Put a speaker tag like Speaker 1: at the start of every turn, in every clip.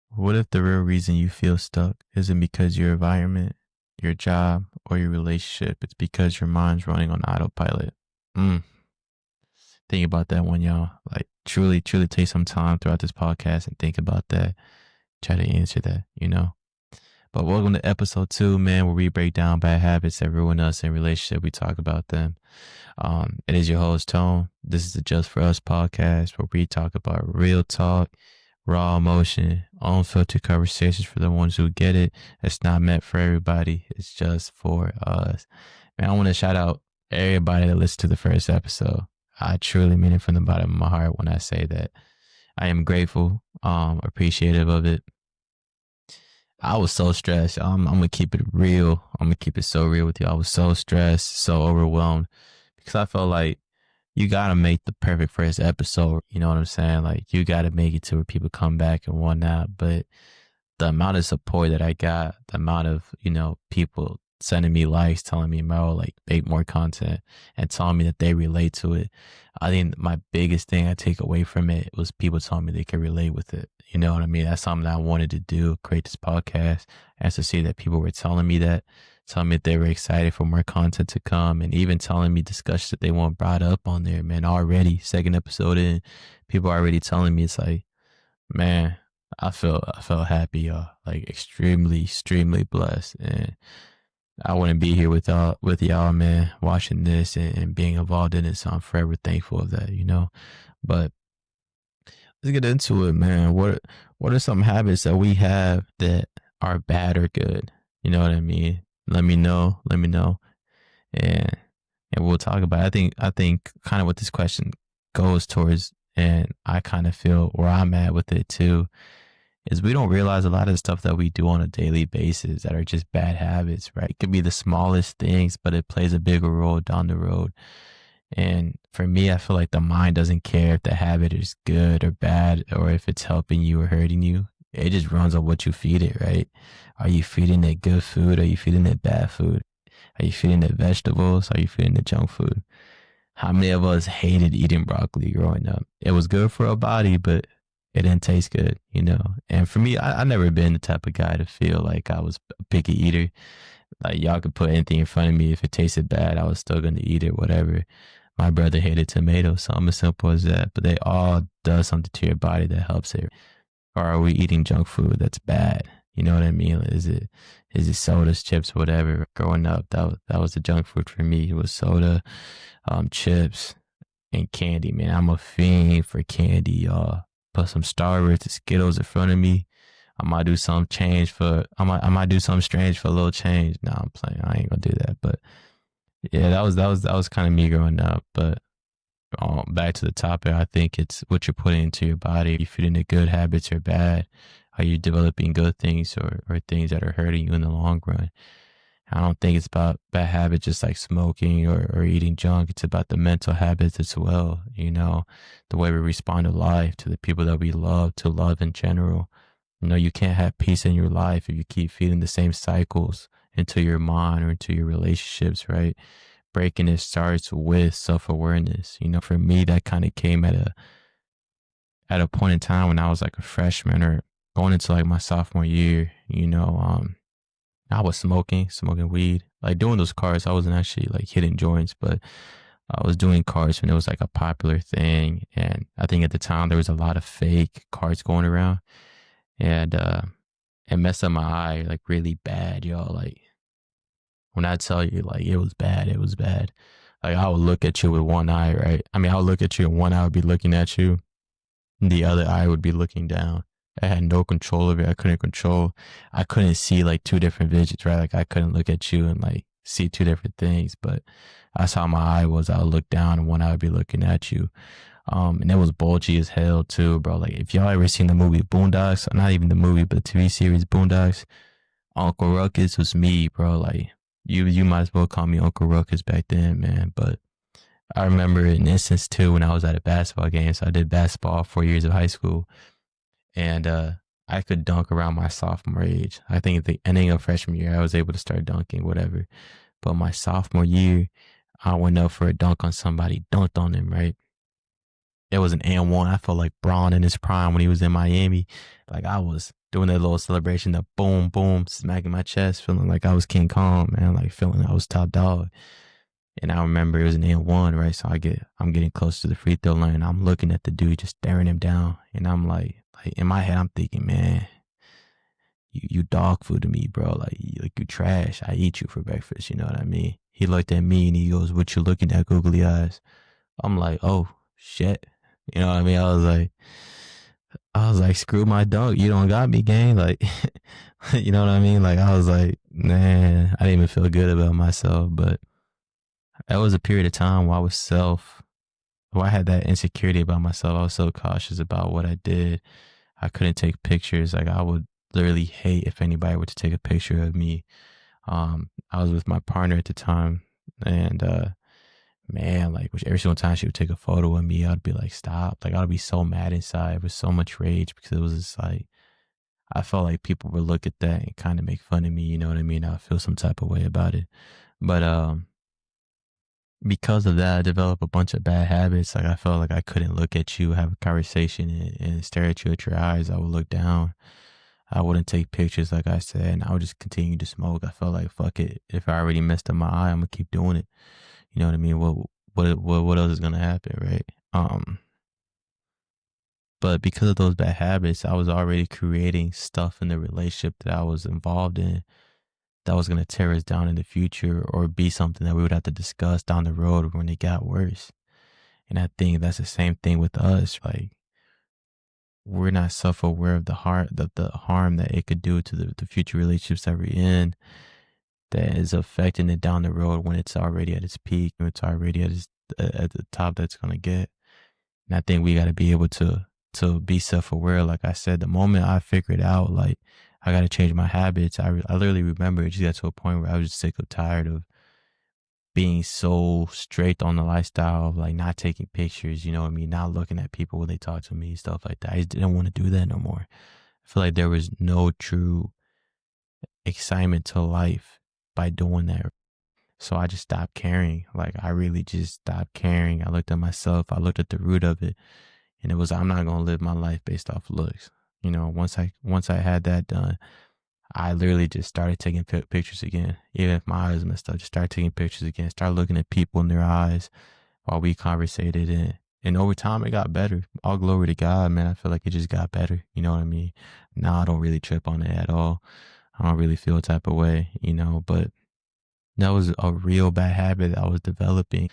Speaker 1: What if the real reason you feel stuck isn't because your environment, your job, or your relationship? It's because your mind's running on autopilot. Mm. Think about that one, y'all. Like, truly take some time throughout this podcast and think about that. Try to answer that. But welcome to episode 2, man, where we break down bad habits that ruin us in relationship. We talk about them. It is your host, Tone. This is the Just For Us podcast where we talk about real talk, raw emotion, unfiltered conversations for the ones who get it. It's not meant for everybody. It's just for us. Man, I want to shout out everybody that listened to the first episode. I truly mean it from the bottom of my heart when I say that. I am grateful, appreciative of it. I was so stressed. I'm gonna keep it real. I'm gonna keep it so real with you. I was so stressed, so overwhelmed because I felt like you gotta make the perfect first episode. You know what I'm saying? Like you gotta make it to where people come back and whatnot. But the amount of support that I got, the amount of, people sending me likes, telling me, Mo, like make more content and telling me that they relate to it. I think my biggest thing I take away from it was people telling me they could relate with it. You know what I mean? That's something that I wanted to do, create this podcast, and to see that people were telling me that, telling me that they were excited for more content to come, and even telling me discussions that they want brought up on there, man. Already, second episode in, people are already telling me it's like, man, I felt happy, y'all. Like extremely blessed. And I wouldn't be here with y'all, man, watching this and being involved in it. So I'm forever thankful of that. But let's get into it, man. What are some habits that we have that are bad or good? You know what I mean? Let me know. Let me know. And and we'll talk about it. I think kind of what this question goes towards, and I kind of feel where I'm at with it too, is we don't realize a lot of the stuff that we do on a daily basis that are just bad habits, right? It could be the smallest things, but it plays a bigger role down the road. And for me, I feel like the mind doesn't care if the habit is good or bad or if it's helping you or hurting you. It just runs on what you feed it, right? Are you feeding it good food? Are you feeding it bad food? Are you feeding it vegetables? Are you feeding it junk food? How many of us hated eating broccoli growing up? It was good for our body, but it didn't taste good. And for me, I never been the type of guy to feel like I was a picky eater. Like y'all could put anything in front of me. If it tasted bad, I was still going to eat it, whatever. My brother hated tomatoes, something as simple as that. But they all does something to your body that helps it. Or are we eating junk food that's bad? You know what I mean? Is it sodas, chips, whatever? Growing up, that was the junk food for me. It was soda, chips, and candy. Man, I'm a fiend for candy, y'all. Put some Starburst and Skittles in front of me. I might do something strange for a little change. No, I'm playing. I ain't gonna do that. But yeah, that was kind of me growing up. But back to the topic, I think it's what you're putting into your body. Are you feeding it good habits or bad? Are you developing good things or things that are hurting you in the long run? I don't think it's about bad habits just like smoking or eating junk. It's about the mental habits as well, the way we respond to life, to the people that we love, to love in general. You can't have peace in your life if you keep feeding the same cycles into your mind or into your relationships, right? Breaking it starts with self-awareness. For me, that kind of came at a point in time when I was like a freshman or going into like my sophomore year. I was smoking weed, like doing those cards. I wasn't actually like hitting joints, but I was doing cards when it was like a popular thing. And I think at the time there was a lot of fake cards going around, and it messed up my eye like really bad, y'all. Like when I tell you, like it was bad, it was bad. Like I would look at you with one eye, right? I mean, I would look at you and one eye would be looking at you, and the other eye would be looking down. I had no control of it. I couldn't see like two different visions, right? Like I couldn't look at you and like see two different things, but that's how my eye was. I would look down and one eye would be looking at you. And it was bulgy as hell too, bro. Like if y'all ever seen the movie Boondocks, not even the movie, but the TV series Boondocks, Uncle Ruckus was me, bro. Like you might as well call me Uncle Ruckus back then, man. But I remember an instance too when I was at a basketball game. So I did basketball 4 years of high school, and I could dunk around my sophomore age. I think at the ending of freshman year, I was able to start dunking, whatever. But my sophomore year, I went up for a dunk on somebody, dunked on him, right? It was an and one. I felt like Braun in his prime when he was in Miami. Like I was doing that little celebration, the boom, boom, smacking my chest, feeling like I was King Kong, man, like feeling I was top dog. And I remember it was an N1, right? So I'm getting close to the free throw line. I'm looking at the dude, just staring him down. And I'm like in my head, I'm thinking, man, you dog food to me, bro. Like you trash. I eat you for breakfast. You know what I mean? He looked at me and he goes, "What you looking at, googly eyes?" I'm like, "Oh shit." You know what I mean? I was like, screw my dog. You don't got me, gang. Like, you know what I mean? Like, I was like, man, I didn't even feel good about myself. But that was a period of time where where I had that insecurity about myself. I was so cautious about what I did. I couldn't take pictures. Like, I would literally hate if anybody were to take a picture of me. I was with my partner at the time, and man, like every single time she would take a photo of me, I'd be like, stop. Like, I'd be so mad inside with so much rage because it was just like, I felt like people would look at that and kind of make fun of me. You know what I mean? I feel some type of way about it. But because of that, I developed a bunch of bad habits. Like, I felt like I couldn't look at you, have a conversation, and stare at you at your eyes. I would look down. I wouldn't take pictures, like I said, and I would just continue to smoke. I felt like, fuck it. If I already messed up my eye, I'm gonna keep doing it. You know what I mean? What else is gonna happen, right? But because of those bad habits, I was already creating stuff in the relationship that I was involved in that was gonna tear us down in the future or be something that we would have to discuss down the road when it got worse. And I think that's the same thing with us. Like, we're not self-aware of the harm that it could do to the future relationships that we're in, that is affecting it down the road when it's already at its peak, when it's already at the top that's gonna get. And I think we got to be able to be self-aware. Like I said, the moment I figured out, like, I got to change my habits, I literally remember it just got to a point where I was just sick of tired of being so straight on the lifestyle of like not taking pictures, you know what I mean? Not looking at people when they talk to me, stuff like that. I just didn't want to do that no more. I feel like there was no true excitement to life by doing that. So I just stopped caring. Like, I really just stopped caring. I looked at myself. I looked at the root of it, and it was, I'm not gonna live my life based off looks. You know, once I had that done, I literally just started taking pictures again. Even if my eyes messed up, just started taking pictures again. Start looking at people in their eyes while we conversated, and over time it got better. All glory to God, man. I feel like it just got better. You know what I mean? Now I don't really trip on it at all. I don't really feel a type of way, you know, but that was a real bad habit that I was developing,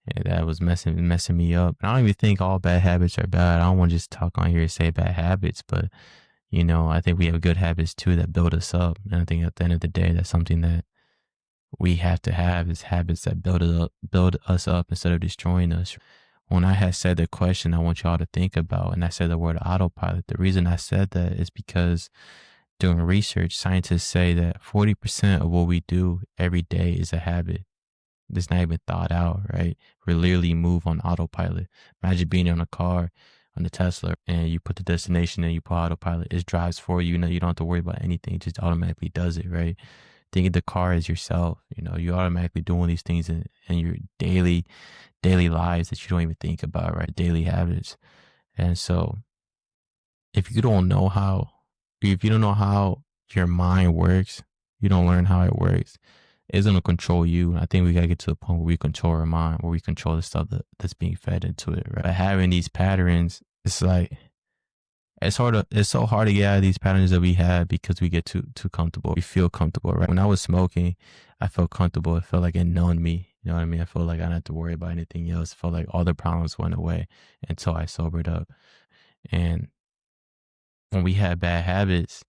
Speaker 1: and that was messing me up. And I don't even think all bad habits are bad. I don't want to just talk on here and say bad habits, but you know, I think we have good habits too that build us up. And I think at the end of the day, that's something that we have to have, is habits that build us up instead of destroying us. When I had said the question I want y'all to think about, and I said the word autopilot, the reason I said that is because doing research, scientists say that 40% of what we do every day is a habit. It's not even thought out, right? We literally move on autopilot. Imagine being in a car on the Tesla and you put the destination and you put autopilot. It drives for you. You know, you don't have to worry about anything. It just automatically does it, right? Think of the car as yourself. You know, you're automatically doing these things in your daily lives that you don't even think about, right? Daily habits. And so if you don't know how, if you don't know how your mind works, you don't learn how it works, it's going to control you. And I think we got to get to the point where we control our mind, where we control the stuff that's being fed into it, right? By having these patterns, it's like, it's so hard to get out of these patterns that we have because we get too comfortable. We feel comfortable, right? When I was smoking, I felt comfortable. It felt like it numbed me. You know what I mean? I felt like I didn't have to worry about anything else. I felt like all the problems went away until I sobered up. And when we have bad habits,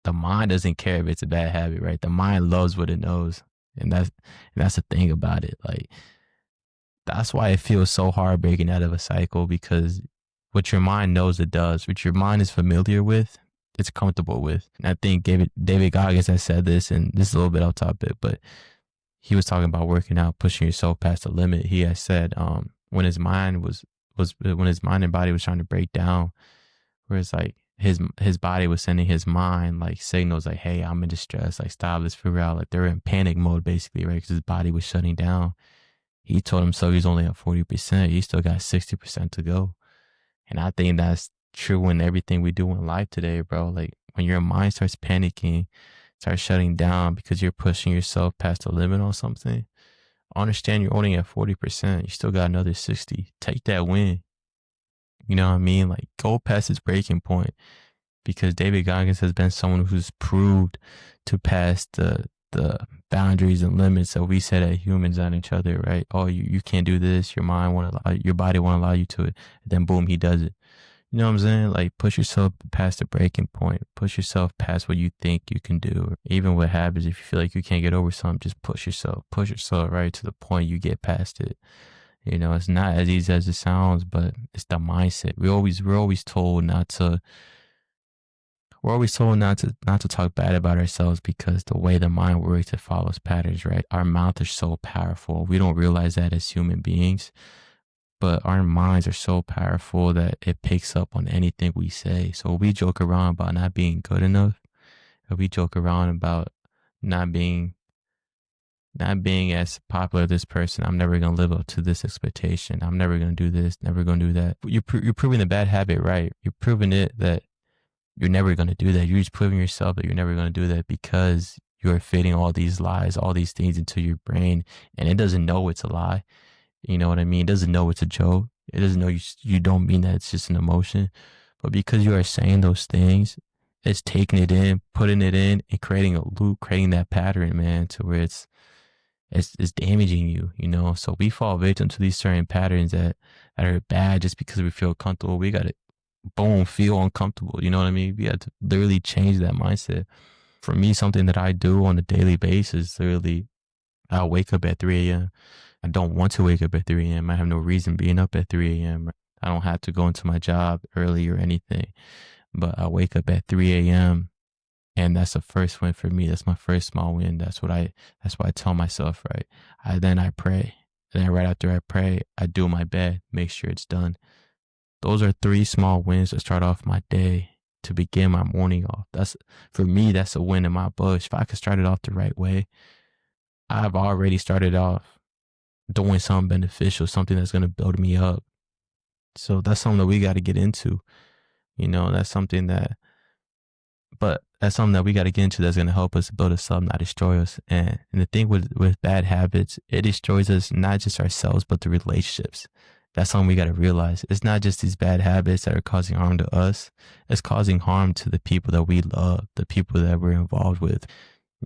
Speaker 1: the mind doesn't care if it's a bad habit, right? The mind loves what it knows. And that's the thing about it. Like, that's why it feels so hard breaking out of a cycle, because what your mind knows it does, what your mind is familiar with, it's comfortable with. And I think David Goggins has said this, and this is a little bit off topic, but he was talking about working out, pushing yourself past the limit. He has said, when his mind when his mind and body was trying to break down, where it's like his body was sending his mind like signals like, hey, I'm in distress, like, stop, let's figure out, like, they're in panic mode basically, right? Because his body was shutting down. He told himself he's only at 40%. He still got 60% to go. And I think true in everything we do in life today, bro. Like when your mind starts panicking, starts shutting down because you're pushing yourself past the limit on something. Understand you're only at 40%. You still got another 60. Take that win. You know what I mean? Like go past this breaking point, because David Goggins has been someone who's proved to pass the boundaries and limits that we set as humans on each other, right? Oh, you can't do this. Your mind won't allow, your body won't allow you to it. And then boom, he does it. You know what I'm saying? Like push yourself past the breaking point. Push yourself past what you think you can do. Even with habits, if you feel like you can't get over something, just push yourself. Push yourself right to the point you get past it. You know, it's not as easy as it sounds, but it's the mindset. We're always told not to, not to talk bad about ourselves, because the way the mind works, it follows patterns, right? Our mouth is so powerful. We don't realize that as human beings, but our minds are so powerful that it picks up on anything we say. So we joke around about not being good enough, or we joke around about not being as popular as this person. I'm never gonna live up to this expectation. I'm never gonna do this. Never gonna do that. You're proving the bad habit right. You're proving it that you're never gonna do that. You're just proving yourself that you're never gonna do that, because you're fitting all these lies, all these things into your brain, and it doesn't know it's a lie. You know what I mean? It doesn't know it's a joke. It doesn't know you don't mean that. It's just an emotion. But because you are saying those things, it's taking it in, putting it in, and creating a loop, creating that pattern, man, to where it's damaging you, you know? So we fall victim to these certain patterns that are bad just because we feel comfortable. We got to, boom, feel uncomfortable. You know what I mean? We have to literally change that mindset. For me, something that I do on a daily basis, literally, I'll wake up at 3 a.m. I don't want to wake up at 3 a.m. I have no reason being up at 3 a.m. I don't have to go into my job early or anything, but I wake up at 3 a.m. and that's the first win for me. That's my first small win. That's what I tell myself, right? Then I pray. And then right after I pray, I do my bed, make sure it's done. Those are 3 small wins to start off my day, to begin my morning off. That's, for me, that's a win in my book. If I could start it off the right way, I've already started off doing something beneficial, something that's going to build me up. So that's something that we got to get into. You know, that's something that we got to get into, that's going to help us build us up, not destroy us. And the thing with bad habits, it destroys us, not just ourselves, but the relationships. That's something we got to realize. It's not just these bad habits that are causing harm to us. It's causing harm to the people that we love, the people that we're involved with.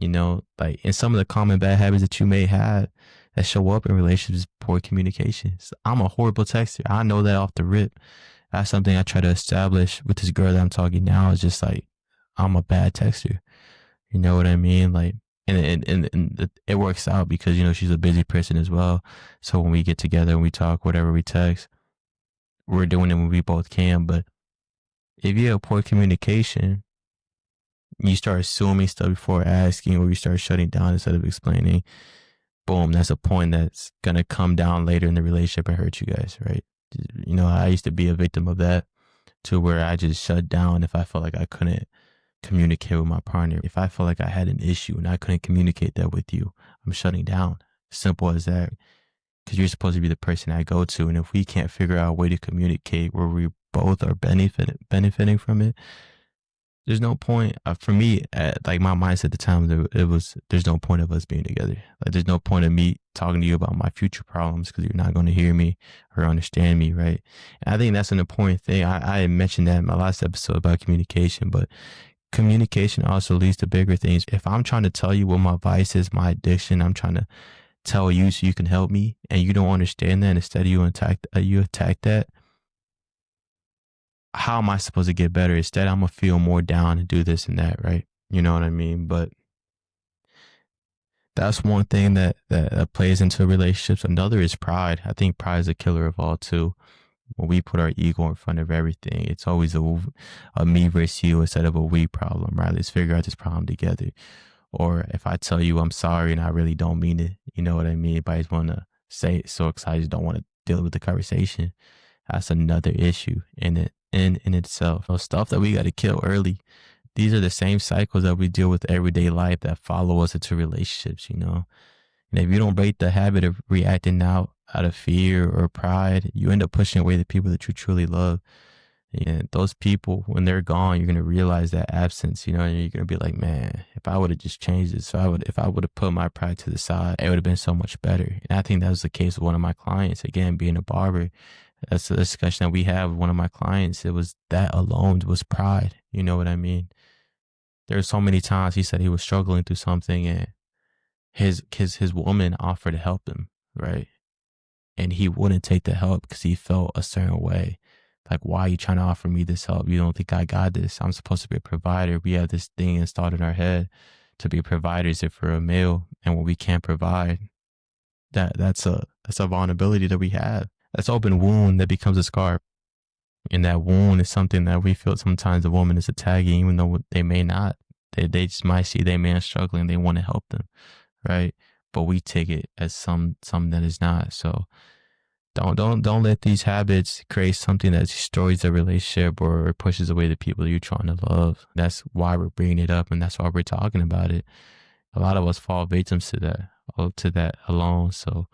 Speaker 1: You know, like, in some of the common bad habits that you may have that show up in relationships, poor communication. So I'm a horrible texter. I know that off the rip. That's something I try to establish with this girl that I'm talking now. Is just like, I'm a bad texter. You know what I mean? Like, and it works out because, you know, she's a busy person as well. So when we get together and we talk, whatever we text, we're doing it when we both can. But if you have poor communication, you start assuming stuff before asking, or you start shutting down instead of explaining, boom, that's a point that's going to come down later in the relationship and hurt you guys, right? You know, I used to be a victim of that, to where I just shut down if I felt like I couldn't communicate with my partner. If I felt like I had an issue and I couldn't communicate that with you, I'm shutting down. Simple as that. Because you're supposed to be the person I go to. And if we can't figure out a way to communicate where we both are benefiting from it, there's no point. For me, like, my mindset at the time, it was, there's no point of us being together. Like, there's no point of me talking to you about my future problems, because you're not going to hear me or understand me, right? And I think that's an important thing. I mentioned that in my last episode about communication, but communication also leads to bigger things. If I'm trying to tell you what my vice is, my addiction, I'm trying to tell you so you can help me, and you don't understand that, and instead you attack that, how am I supposed to get better? Instead, I'm gonna feel more down and do this and that, right? You know what I mean? But that's one thing that plays into relationships. Another is pride. I think pride is a killer of all too. When we put our ego in front of everything, it's always a me versus you instead of a we problem, right? Let's figure out this problem together. Or if I tell you I'm sorry and I really don't mean it, you know what I mean? But I just want to say it so excited, don't want to deal with the conversation. That's another issue in itself. So stuff that we got to kill early. These are the same cycles that we deal with everyday life that follow us into relationships, you know? And if you don't break the habit of reacting out of fear or pride, you end up pushing away the people that you truly love. And those people, when they're gone, you're gonna realize that absence, and you're gonna be like, man, if I would have just changed this, if I would have put my pride to the side, it would have been so much better. And I think that was the case with one of my clients. Again, being a barber, that's the discussion that we have with one of my clients. It was that alone was pride. You know what I mean? There were so many times he said he was struggling through something, and his woman offered to help him, right? And he wouldn't take the help because he felt a certain way. Like, why are you trying to offer me this help? You don't think I got this? I'm supposed to be a provider. We have this thing installed in our head to be providers if we're a male, and when we can't provide, that's a vulnerability that we have. That's an open wound that becomes a scar. And that wound is something that we feel sometimes the woman is attacking, even though they may not. They just might see their man struggling. They want to help them, right? But we take it as something that is not. So don't let these habits create something that destroys the relationship or pushes away the people that you're trying to love. That's why we're bringing it up, and that's why we're talking about it. A lot of us fall victims to that alone. So,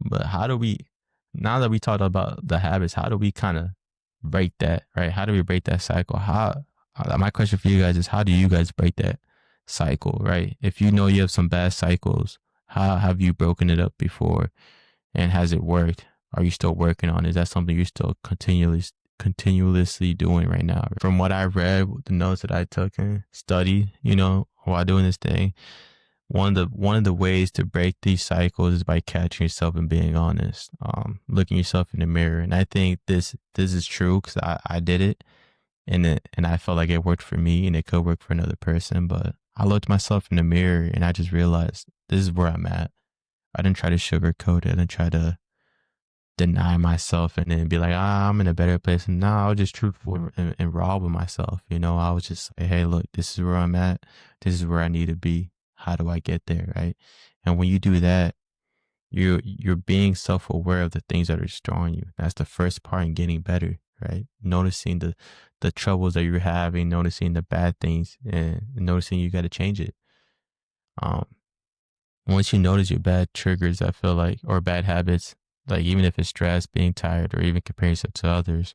Speaker 1: but how do we, now that we talked about the habits, how do we kind of break that, right? How do we break that cycle? My question for you guys is, how do you guys break that cycle, right? If you know you have some bad cycles, how have you broken it up before, and has it worked? Are you still working on it? Is that something you're still continuously doing right now? From what I read, the notes that I took and studied, while doing this thing, one of the ways to break these cycles is by catching yourself and being honest, looking yourself in the mirror. And I think this is true because I did it, and I felt like it worked for me, and it could work for another person. But I looked myself in the mirror and I just realized this is where I'm at. I didn't try to sugarcoat it. I didn't try to deny myself and then be like, I'm in a better place. No, I was just truthful and raw with myself. I was just like, hey, look, this is where I'm at. This is where I need to be. How do I get there, right? And when you do that, you're being self-aware of the things that are destroying you. That's the first part in getting better, right? Noticing the troubles that you're having, noticing the bad things, and noticing you got to change it. Once you notice your bad triggers, I feel like, or bad habits, like even if it's stress, being tired, or even comparing yourself to others,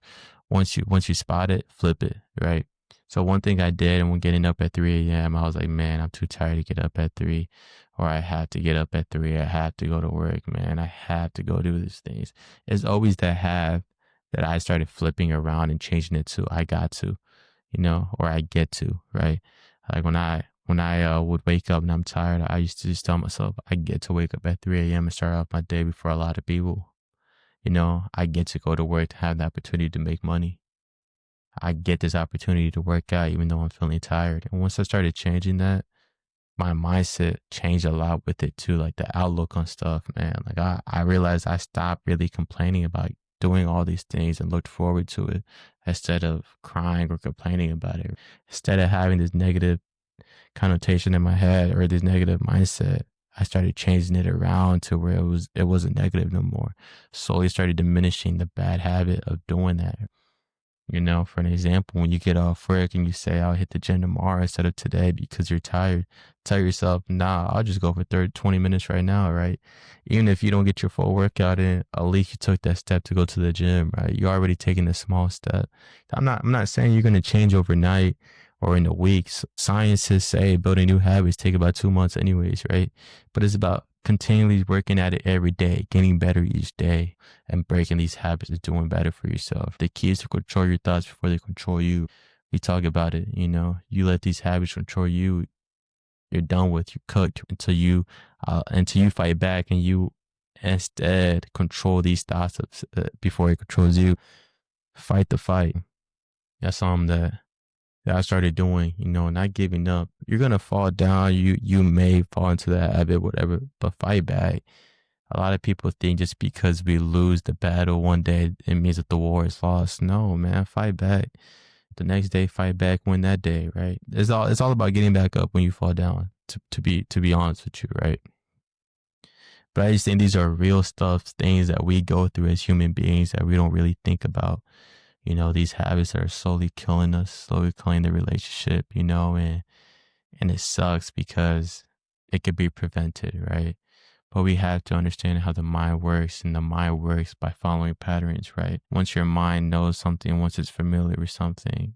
Speaker 1: once you spot it, flip it, right? So one thing I did, and when getting up at 3 a.m., I was like, man, I'm too tired to get up at 3, or I have to get up at 3. I have to go to work, man. I have to go do these things. It's always that have that I started flipping around and changing it to I got to, or I get to, right? Like when I would wake up and I'm tired, I used to just tell myself, I get to wake up at 3 a.m. and start off my day before a lot of people. I get to go to work to have the opportunity to make money. I get this opportunity to work out even though I'm feeling tired. And once I started changing that, my mindset changed a lot with it too. Like the outlook on stuff, man. Like I realized I stopped really complaining about doing all these things and looked forward to it instead of crying or complaining about it. Instead of having this negative connotation in my head or this negative mindset, I started changing it around to where it wasn't negative no more. Slowly started diminishing the bad habit of doing that. For an example, when you get off work and you say, I'll hit the gym tomorrow instead of today because you're tired, tell yourself, nah, I'll just go for 20 minutes right now, right? Even if you don't get your full workout in, at least you took that step to go to the gym, right? You're already taking a small step. I'm not saying you're going to change overnight or in a week. Scientists say building new habits take about 2 months anyways, right? But it's about continually working at it every day, getting better each day, and breaking these habits is doing better for yourself. The key is to control your thoughts before they control you. We talk about it, you let these habits control you, you're done with, you're cooked until you fight back and you instead control these thoughts before it controls you. Fight the fight. That's something that I started doing, not giving up. You're going to fall down. You may fall into that habit, whatever, but fight back. A lot of people think just because we lose the battle one day, it means that the war is lost. No, man, fight back. The next day, fight back, win that day, right? It's all about getting back up when you fall down, to be honest with you, right? But I just think these are real stuff, things that we go through as human beings that we don't really think about. These habits that are slowly killing us, slowly killing the relationship, and it sucks because it could be prevented, right? But we have to understand how the mind works, and the mind works by following patterns, right? Once your mind knows something, once it's familiar with something,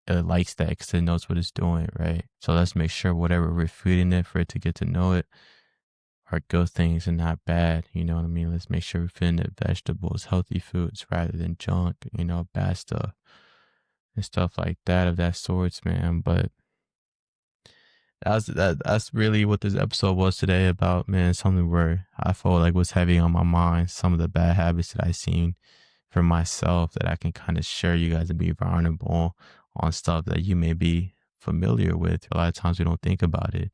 Speaker 1: it likes that because it knows what it's doing, right? So let's make sure whatever we're feeding it for it to get to know it are good things and not bad. You know what I mean? Let's make sure we're feeding it vegetables, healthy foods rather than junk, bad stuff and stuff like that of that sorts, man. But that's really what this episode was today about, man. Something where I felt like was heavy on my mind. Some of the bad habits that I seen for myself that I can kind of share you guys and be vulnerable on stuff that you may be familiar with. A lot of times we don't think about it.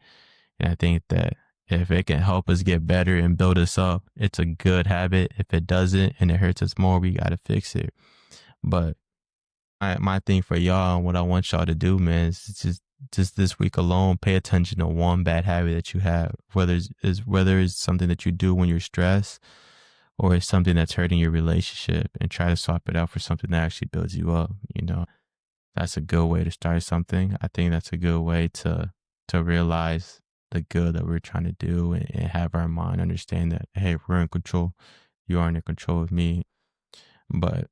Speaker 1: And I think that if it can help us get better and build us up, it's a good habit. If it doesn't and it hurts us more, we got to fix it. But my thing for y'all and what I want y'all to do, man, is just this week alone, pay attention to one bad habit that you have, whether it's something that you do when you're stressed or it's something that's hurting your relationship, and try to swap it out for something that actually builds you up. That's a good way to start something. I think that's a good way to realize the good that we're trying to do, and have our mind understand that, hey, we're in control. You aren't in control of me. But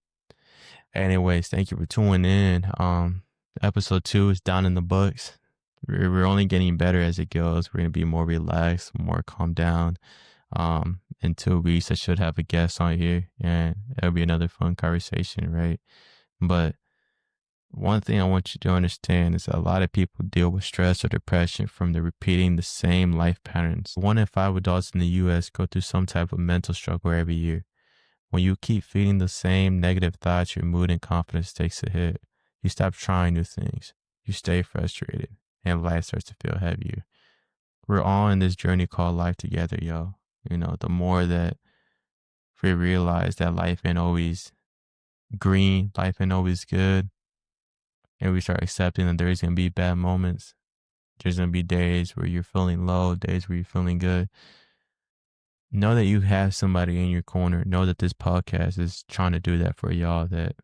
Speaker 1: anyways, thank you for tuning in. Episode 2 is down in the books. We're only getting better as it goes. We're going to be more relaxed, more calm down. In 2 weeks, I should have a guest on here, and it'll be another fun conversation, right? But one thing I want you to understand is that a lot of people deal with stress or depression from the repeating the same life patterns. 1 in 5 adults in the U.S. go through some type of mental struggle every year. When you keep feeding the same negative thoughts, your mood and confidence takes a hit. You stop trying new things. You stay frustrated, and life starts to feel heavier. We're all in this journey called life together, yo. The more that we realize that life ain't always green, life ain't always good, and we start accepting that there's going to be bad moments. There's going to be days where you're feeling low, days where you're feeling good. Know that you have somebody in your corner. Know that this podcast is trying to do that for y'all, that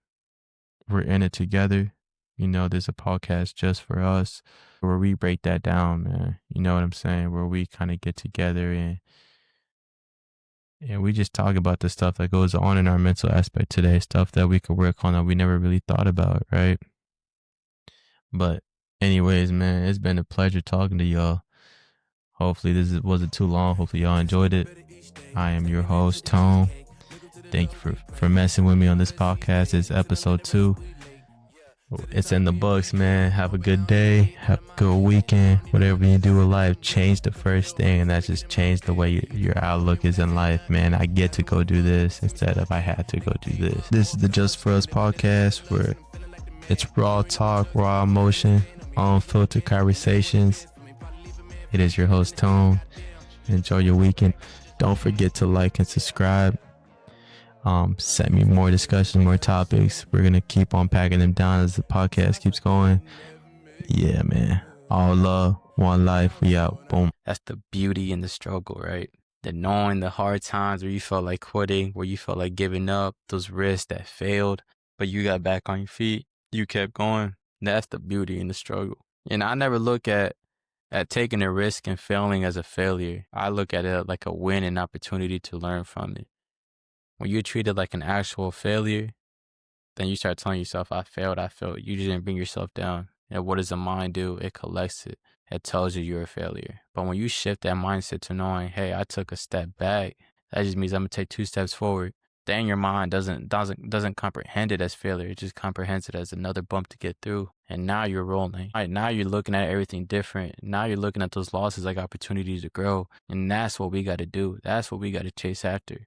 Speaker 1: we're in it together. There's a podcast just for us where we break that down, man. You know what I'm saying? Where we kind of get together and we just talk about the stuff that goes on in our mental aspect today, stuff that we could work on that we never really thought about, right? But anyways, man, it's been a pleasure talking to y'all. Hopefully this wasn't too long. Hopefully y'all enjoyed it. I am your host, Tone. Thank you for messing with me on this podcast. It's episode 2. It's in the books, man. Have a good day. Have a good weekend. Whatever you do in life, change the first thing, and that's just change the way your outlook is in life, man. I get to go do this instead of I had to go do this. This is the Just For Us podcast, where it's raw talk, raw emotion, unfiltered conversations. It is your host, Tone. Enjoy your weekend. Don't forget to like and subscribe. Send me more discussions, more topics. We're going to keep on packing them down as the podcast keeps going. Yeah, man. All love, one life. We out. Boom. That's the beauty in the struggle, right? The knowing the hard times where you felt like quitting, where you felt like giving up, those risks that failed, but you got back on your feet. You kept going. That's the beauty in the struggle. And I never look at taking a risk and failing as a failure. I look at it like a win and opportunity to learn from it. When you treat it like an actual failure, then you start telling yourself, I failed. You just didn't bring yourself down. And what does the mind do? It collects it. It tells you you're a failure. But when you shift that mindset to knowing, hey, I took a step back, that just means I'm going to take 2 steps forward. Then your mind doesn't comprehend it as failure. It just comprehends it as another bump to get through. And now you're rolling. All right, now you're looking at everything different. Now you're looking at those losses like opportunities to grow. And that's what we got to do. That's what we got to chase after.